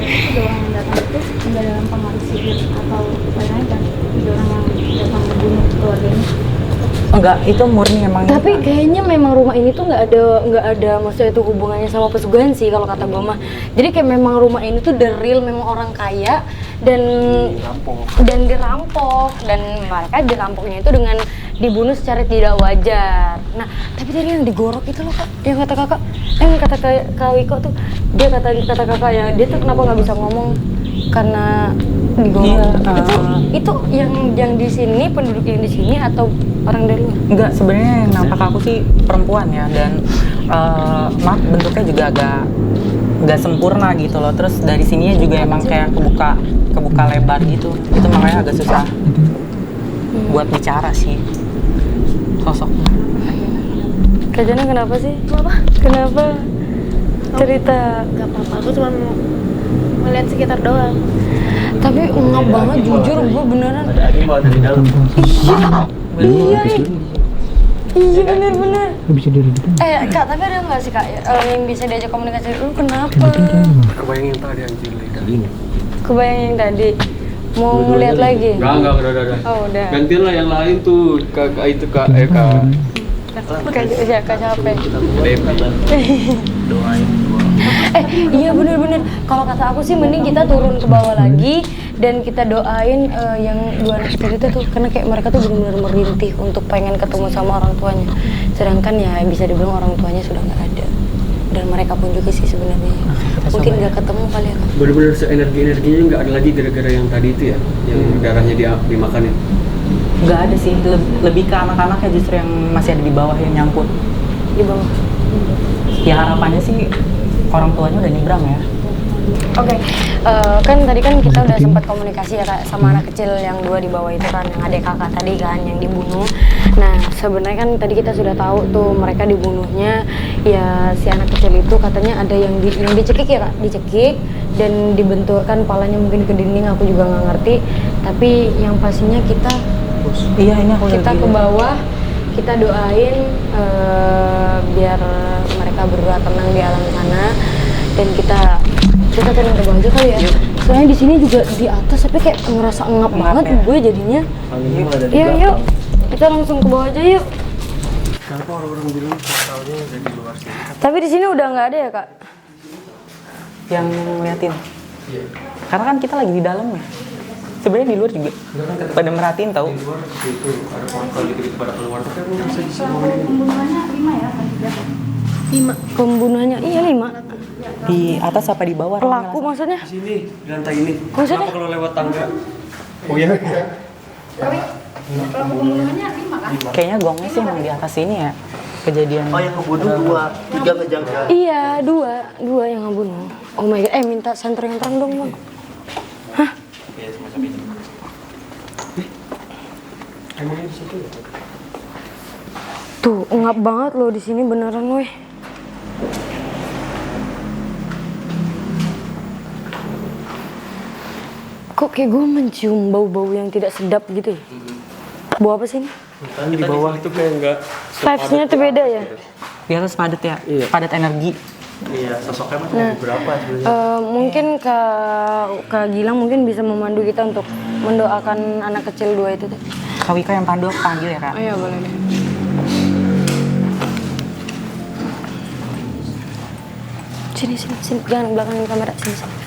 tiga orang yang datang itu nggak dalam pengaruh sihir atau lain-lain kan? Tiga orang yang datang membunuh keluarga ini. Enggak, itu murni emang. Tapi kayaknya memang rumah ini tuh nggak ada maksudnya itu hubungannya sama pesugihan sih kalau kata Mama. Jadi kayak memang rumah ini tuh the real memang orang kaya dan dirampok dan mereka dirampoknya itu dengan dibunuh secara tidak wajar. Nah, tapi tadi yang digorok itu loh Kak, yang kata Kakak, yang kata Kak Wiko tuh, dia kata Kakak ya, dia tuh kenapa nggak bisa ngomong karena digorok. Itu yang di sini, penduduk yang di sini atau orang dari luar? Enggak, sebenarnya yang nampak aku sih perempuan ya, dan maaf bentuknya juga agak nggak sempurna gitu loh. Terus dari sininya juga emang kayak kebuka lebar gitu. Itu makanya agak susah buat bicara sih sosoknya. Kak Jana kenapa sih? Kenapa? Cerita. Gak apa-apa, aku cuma mau melihat sekitar doang. Tapi ngap banget jujur gue beneran. Ada angin mau dari dalam. Iya. Iya bener-bener. Bisa dari depan. Kak, tapi ada nggak sih Kak yang bisa diajak komunikasi? Lu kenapa? Kebayang yang tadi anjir lidah. Kebayang yang tadi. Mau ngeliat lagi? Enggak, udah. Oh udah. Gantian lah yang lain tuh, Kak Kak. Kak capek. Doain. Iya bener-bener. Kalau kata aku sih mending kita turun ke bawah lagi dan kita doain yang dua anak kecil itu tuh, karena kayak mereka tuh benar-benar merintih untuk pengen ketemu sama orang tuanya. Sedangkan ya bisa dibilang orang tuanya sudah nggak ada. Dan mereka pun juga sih sebenarnya mungkin nggak ketemu kali ya Kak. Bener-bener energinya nggak ada lagi gara-gara yang tadi itu ya, yang darahnya dimakanin. Nggak ada sih, lebih ke anak-anaknya justru yang masih ada di bawah yang nyangkut. Di bawah. Ya harapannya sih orang tuanya udah nyebrang ya. Oke, kan tadi kan kita udah sempat komunikasi ya Kak sama anak kecil yang dua di bawah itu kan, yang adik kakak tadi kan yang dibunuh. Nah sebenarnya kan tadi kita sudah tahu tuh mereka dibunuhnya ya si anak kecil itu katanya ada yang dicekik ya Kak, dicekik dan dibenturkan palanya mungkin ke dinding, aku juga nggak ngerti. Tapi yang pastinya kita Iya, ini aku kita ke bawah, kita doain biar mereka berdua tenang di alam sana dan kita turun ke bawah aja kali ya. Soalnya di sini juga di atas tapi kayak ngerasa ngap banget ya. gue jadinya. Anginnya malah dari Iya belakang. yuk, kita langsung ke bawah aja yuk. Kenapa orang-orang bilang portalnya ada di luar sini? Tapi di sini udah nggak ada ya Kak? yang ngeliatin. Karena kan kita lagi di dalam ya. Sebenarnya di luar juga pada merhatiin tahu. Di luar itu ada portal dikit pada keluar tapi aku bisa di Kalau pembunuhannya 5 ya? 5. Pembunuhannya iya 5. Di atas apa di bawah? Pelaku maksudnya? di sini di lantai ini. Maksudnya? Kenapa kalau lewat tangga? Oh iya. Pelaku pembunuhannya 5 kan? Kayaknya gongnya sih emang di atas sini ya kejadian. Oh yang kebunuh 2, 3 ngejaga. Iya, 2 yang ngebunuh. Oh my god, minta senter yang terang dong Bang. Hah? Iya semacam itu. Emangnya di situ ya? Tuh, ngap banget loh di sini beneran weh. Kok kayak gue mencium bau-bau yang tidak sedap gitu ya? Bau apa sih ini? Kan di bawah itu kayak enggak Vibes-nya tuh beda ya? Di atas padat ya, Iya. padat energi. Iya sosoknya masih ada beberapa sebenarnya. Mungkin Kak Gilang mungkin bisa memandu kita untuk mendoakan anak kecil 2 itu tuh. Kak Wika yang pandu aku panggil ya Kak. Oh iya boleh deh. Sini, jangan belakangin kamera, sini.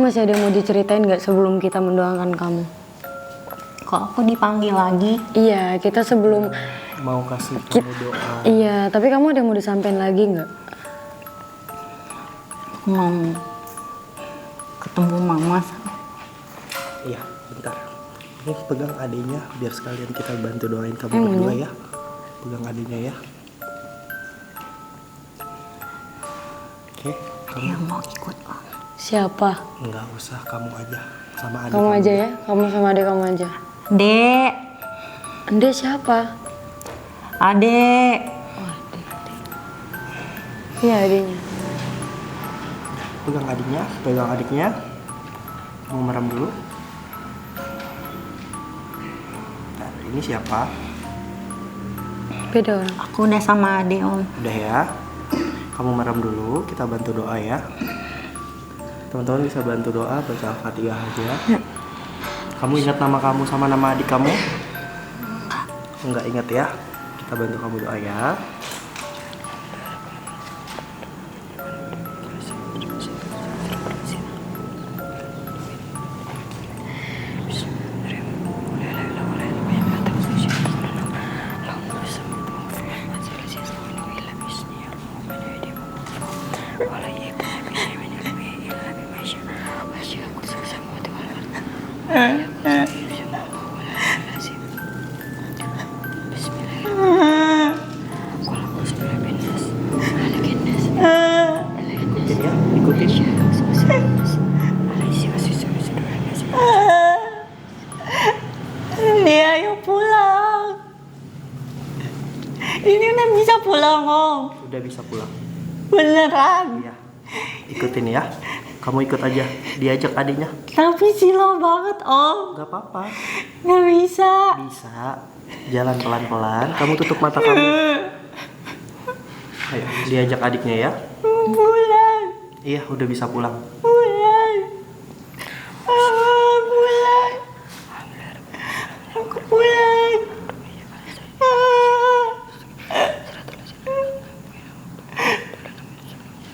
masih ada yang mau diceritain nggak sebelum kita mendoakan kamu? Kok aku dipanggil lagi? Iya, kita sebelum Mau kasih kamu doa. iya, tapi kamu ada yang mau disampaikan lagi nggak? Mau ketemu mama. Iya, bentar. Ini pegang adiknya biar sekalian kita bantu doain kamu berdua ya. Pegang adiknya ya. Oke, kamu Yang mau ikut Om. Siapa? nggak usah, kamu aja sama adik Kamu aja ya, kamu sama adik kamu aja. Dek, Ande siapa? adek. Iya adiknya. Pegang adiknya, pegang adiknya. Mau merem dulu. Nah, ini siapa? Beda orang. Aku udah sama adek Om. Udah ya. Kamu merem dulu, kita bantu doa ya. Teman-teman bisa bantu doa, baca Al-Fatihah aja. Kamu ingat nama kamu sama nama adik kamu? Enggak ingat ya? Kita bantu kamu doa ya. Ikutin ya, ikutin. Dia ayo pulang. Ini udah bisa pulang Om. Udah bisa pulang. Beneran. Iya. Ikutin ya. Kamu ikut aja. Diajak adiknya. Tapi silo banget Om. Gak apa-apa. Gak bisa. Bisa. Jalan pelan-pelan. Kamu tutup mata kamu. Ayo, diajak adiknya ya. Pulang. Iya, udah bisa pulang. Pulang. Pulang. Aku pulang.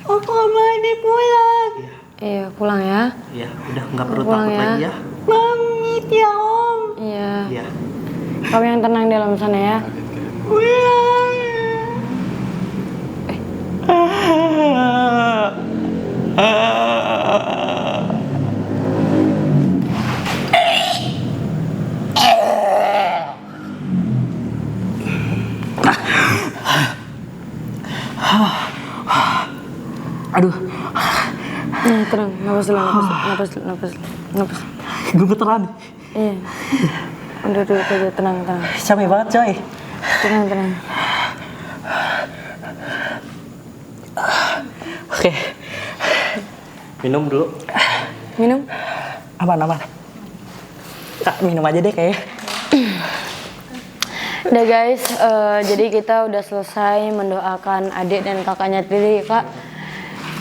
Aku sama adik pulang. Iya pulang ya. Iya, udah nggak perlu Pulang takut ya. lagi ya. Pamit ya Om. Iya. Iya. Kamu yang tenang di dalam sana ya. Pulang. Aduh, Nah, tenang, napas dulu, napas. gemeteran. Iya. Udah duduk aja, tenang. Capek banget coy. Tenang. Oke, Minum dulu. Minum. aman. Kak, minum aja deh kayaknya. Udah guys, jadi kita udah selesai mendoakan adik dan kakaknya tadi kak.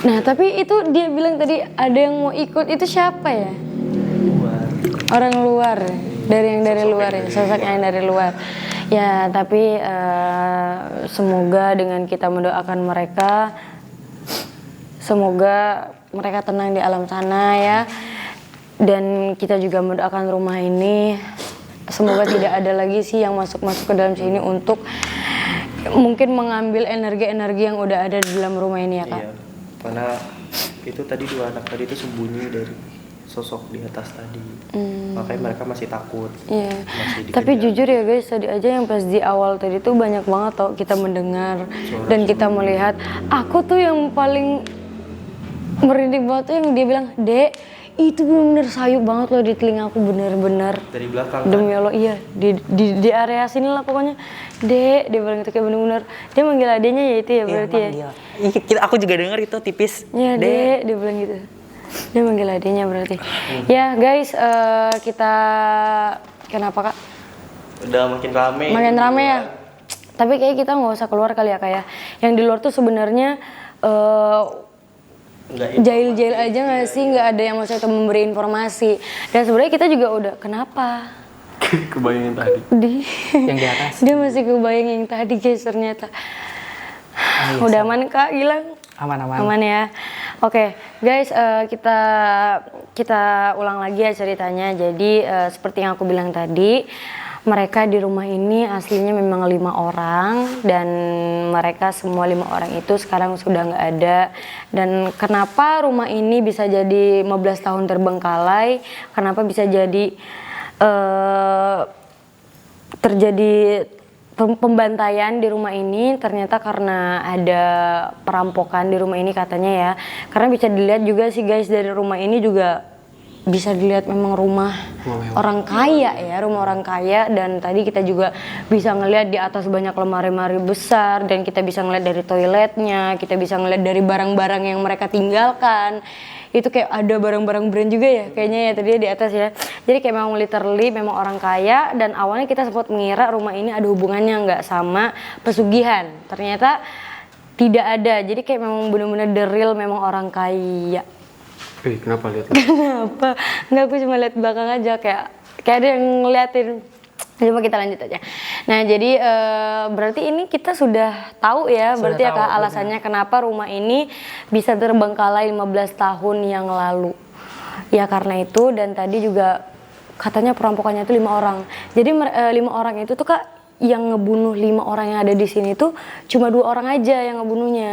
Nah tapi itu dia bilang tadi ada yang mau ikut, itu siapa ya? Orang luar, dari luar ya, sosok yang dari luar. Ya tapi semoga dengan kita mendoakan mereka, semoga mereka tenang di alam sana ya. Dan kita juga mendoakan rumah ini, semoga tidak ada lagi sih yang masuk ke dalam sini untuk mungkin mengambil energi-energi yang udah ada di dalam rumah ini ya kak. Iya. Karena itu tadi dua anak tadi itu sembunyi dari sosok di atas tadi. Makanya mereka masih takut. Iya. Masih dikejar. Tapi jujur ya guys, tadi aja yang pas di awal tadi tuh banyak banget tau kita mendengar dan kita melihat. Aku tuh yang paling merinding banget tuh yang dia bilang, "Dek, itu bener-bener sayup banget loh di telinga aku, bener-bener." Dari belakang. Demi Allah, iya di area sini lah pokoknya. Dek, dia bilang itu kayak bener-bener. Dia manggil adanya ya itu ya berarti ya. Aku juga denger itu tipis. Iya dek, dia bilang gitu. Dia manggil adanya berarti. Ya guys, kita kenapa kak? Udah makin rame. Makin rame ya. Tapi kayak kita nggak usah keluar kali ya kayak. Yang di luar tuh sebenarnya jahil-jahil aja nggak sih, nggak ada yang maksudnya memberi informasi. Dan sebenarnya kita juga udah kenapa? Kebayangin tadi. Yang di atas. Dia masih kebayang yang tadi guys ternyata. Udah aman kak, Gilang? Aman. Aman ya. Oke, guys, kita ulang lagi ya ceritanya. Jadi seperti yang aku bilang tadi, mereka di rumah ini aslinya memang 5 orang dan mereka semua 5 orang itu sekarang sudah nggak ada. Dan kenapa rumah ini bisa jadi 15 tahun terbengkalai? Kenapa bisa jadi terjadi pembantaian di rumah ini? Ternyata karena ada perampokan di rumah ini katanya ya. Karena bisa dilihat juga sih guys, dari rumah ini juga bisa dilihat memang rumah orang kaya ya, rumah orang kaya. Dan tadi kita juga bisa ngelihat di atas banyak lemari-lemari besar, dan kita bisa ngelihat dari toiletnya, kita bisa ngelihat dari barang-barang yang mereka tinggalkan. Itu kayak ada barang-barang brand juga ya kayaknya ya tadi di atas ya. Jadi kayak memang literally memang orang kaya, dan awalnya kita sempat mengira rumah ini ada hubungannya nggak sama pesugihan. Ternyata tidak ada. Jadi kayak memang benar-benar the real memang orang kaya. Kenapa lihat? Kenapa? Nggak, aku cuma lihat belakang aja, kayak ada yang ngeliatin. Cuma kita lanjut aja. Nah jadi berarti ini kita sudah tahu ya, berarti ya Kak, alasannya kenapa rumah ini bisa terbengkalai 15 tahun yang lalu. Ya karena itu, dan tadi juga katanya perampokannya itu 5 orang. Jadi 5 orang itu tuh Kak, yang ngebunuh 5 orang yang ada di sini tuh cuma 2 orang aja yang ngebunuhnya.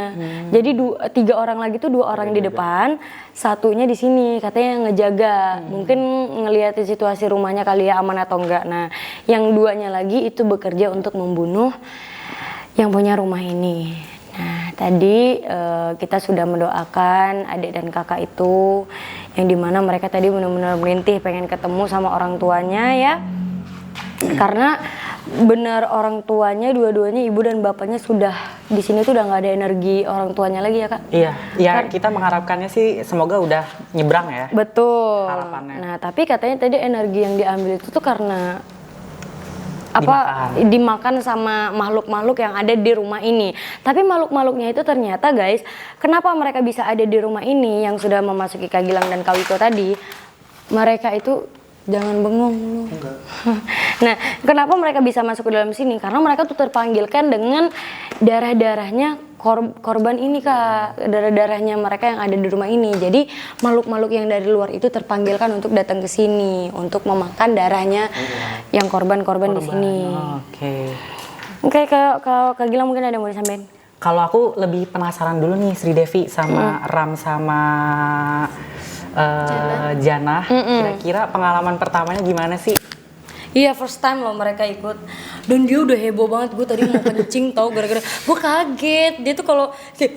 Jadi 3 orang lagi tuh 2 orang di depan, satunya di sini katanya yang ngejaga. Mungkin ngeliatin situasi rumahnya kali ya aman atau enggak. Nah, yang 2-nya lagi itu bekerja untuk membunuh yang punya rumah ini. Nah, tadi kita sudah mendoakan adik dan kakak itu, yang dimana mereka tadi benar-benar melintih pengen ketemu sama orang tuanya ya. Karena benar orang tuanya dua-duanya, ibu dan bapaknya sudah di sini tuh udah nggak ada energi orang tuanya lagi ya Kak. Iya, ya kita mengharapkannya sih semoga udah nyebrang ya. Betul. Harapannya. Nah tapi katanya tadi energi yang diambil itu tuh karena dimakan sama makhluk-makhluk yang ada di rumah ini. Tapi makhluk-makhluknya itu ternyata guys, kenapa mereka bisa ada di rumah ini yang sudah memasuki Kak Gilang dan Kak Wiko tadi? Mereka itu jangan bengong lu. Nah, kenapa mereka bisa masuk ke dalam sini? Karena mereka tuh terpanggilkan dengan darah-darahnya korban ini Kak, darah-darahnya mereka yang ada di rumah ini. Jadi makhluk-makhluk yang dari luar itu terpanggilkan untuk datang ke sini untuk memakan darahnya yang korban-korban di sini. Oke, kalau Kak Gilang mungkin ada yang mau disampaikan? Kalau aku lebih penasaran dulu nih Sri Devi sama Ram sama Jana. Kira-kira pengalaman pertamanya gimana sih? Iya, first time loh mereka ikut, dan dia udah heboh banget. Gue tadi mau kencing tau, gara-gara gue kaget. Dia tuh kalau kayak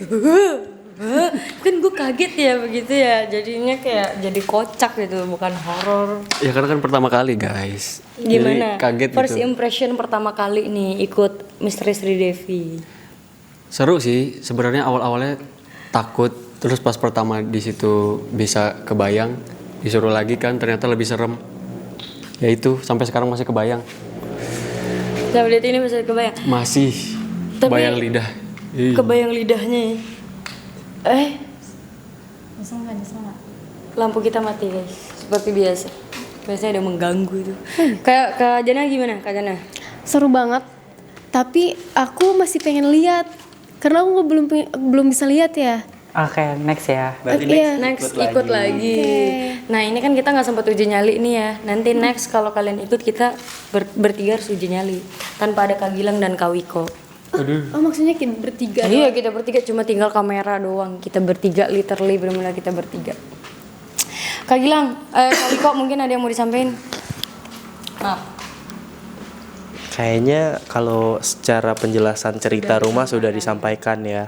kan gue kaget ya begitu ya, jadinya kayak jadi kocak gitu, bukan horor. Ya karena kan pertama kali guys. Gimana? Jadi kaget First gitu. impression pertama kali nih ikut Misteri Sri Devi. Seru sih sebenarnya, awal-awalnya takut, terus pas pertama di situ bisa kebayang, disuruh lagi kan ternyata lebih serem. Ya itu sampai sekarang masih kebayang. Nah, lihat ini masih kebayang. Masih. Tapi bayang lidah. Kebayang lidahnya. Nyesel nggak? Lampu kita mati guys, seperti biasa. Biasanya ada mengganggu itu. Kayak Kak Jana gimana Kak Jana? Seru banget, tapi aku masih pengen lihat karena aku belum bisa lihat ya. Oke, next ya. Berarti Next ikut lagi. Nah ini kan kita nggak sempat uji nyali nih ya. Nanti next kalau kalian ikut kita bertiga harus uji nyali tanpa ada Kak Gilang dan Kak Wiko. Oh maksudnya kita bertiga? Iya kita bertiga, cuma tinggal kamera doang. Kita bertiga, literally benar-benar kita bertiga. Kak Gilang, Kak Wiko mungkin ada yang mau disampaikan? Kayaknya kalau secara penjelasan cerita rumah sudah disampaikan ya.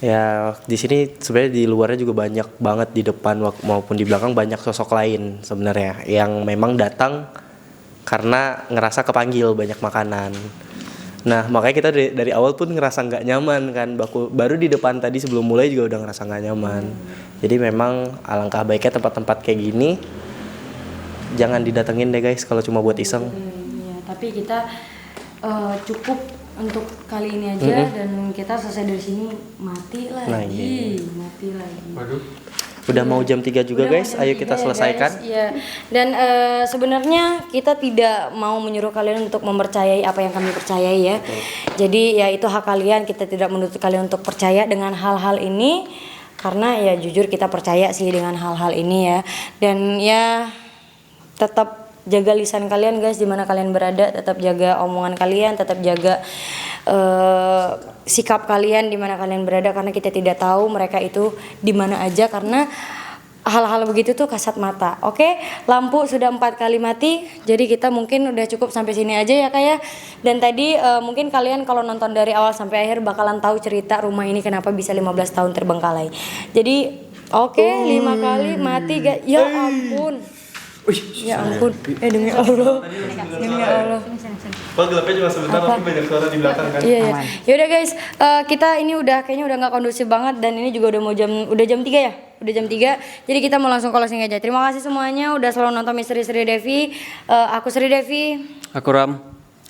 Ya di sini sebenarnya di luarnya juga banyak banget, di depan maupun di belakang banyak sosok lain sebenarnya yang memang datang karena ngerasa kepanggil banyak makanan. Nah makanya kita dari awal pun ngerasa nggak nyaman kan, baru di depan tadi sebelum mulai juga udah ngerasa nggak nyaman. Jadi memang alangkah baiknya tempat-tempat kayak gini jangan didatengin deh guys kalau cuma buat iseng. Iya, tapi kita cukup untuk kali ini aja dan kita selesai dari sini mati lagi. Waduh. Udah mau jam 3 juga guys, ayo kita selesaikan. Iya. Dan sebenarnya kita tidak mau menyuruh kalian untuk mempercayai apa yang kami percayai ya. Jadi ya itu hak kalian, kita tidak menuntut kalian untuk percaya dengan hal-hal ini. Karena ya jujur kita percaya sih dengan hal-hal ini ya. Dan ya tetap jaga lisan kalian guys, dimana kalian berada, tetap jaga omongan kalian, tetap jaga sikap kalian dimana kalian berada, karena kita tidak tahu mereka itu di mana aja, karena hal-hal begitu tuh kasat mata. Oke, lampu sudah 4 kali mati, jadi kita mungkin udah cukup sampai sini aja ya Kak ya. Dan tadi mungkin kalian kalau nonton dari awal sampai akhir bakalan tahu cerita rumah ini kenapa bisa 15 tahun terbengkalai. Jadi oke, 5 kali mati guys. Ya ampun. Ya ampun, demi Allah, demi Allah. Kalau gelapnya cuma sebentar, tapi banyak suara di belakang kan. Iya, iya. Yaudah guys, kita ini kayaknya udah nggak kondusif banget, dan ini juga udah jam 3 ya, udah jam 3. Jadi kita mau langsung closing aja. Terima kasih semuanya udah selalu nonton Misteri Sri Devi. Aku Sri Devi. Aku Ram.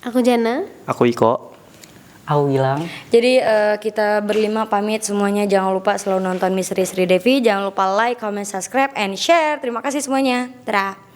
Aku Jana. Aku Iko. Aku bilang. Jadi kita berlima pamit semuanya. Jangan lupa selalu nonton Misteri Sri Devi. Jangan lupa like, comment, subscribe, and share. Terima kasih semuanya. Dadah.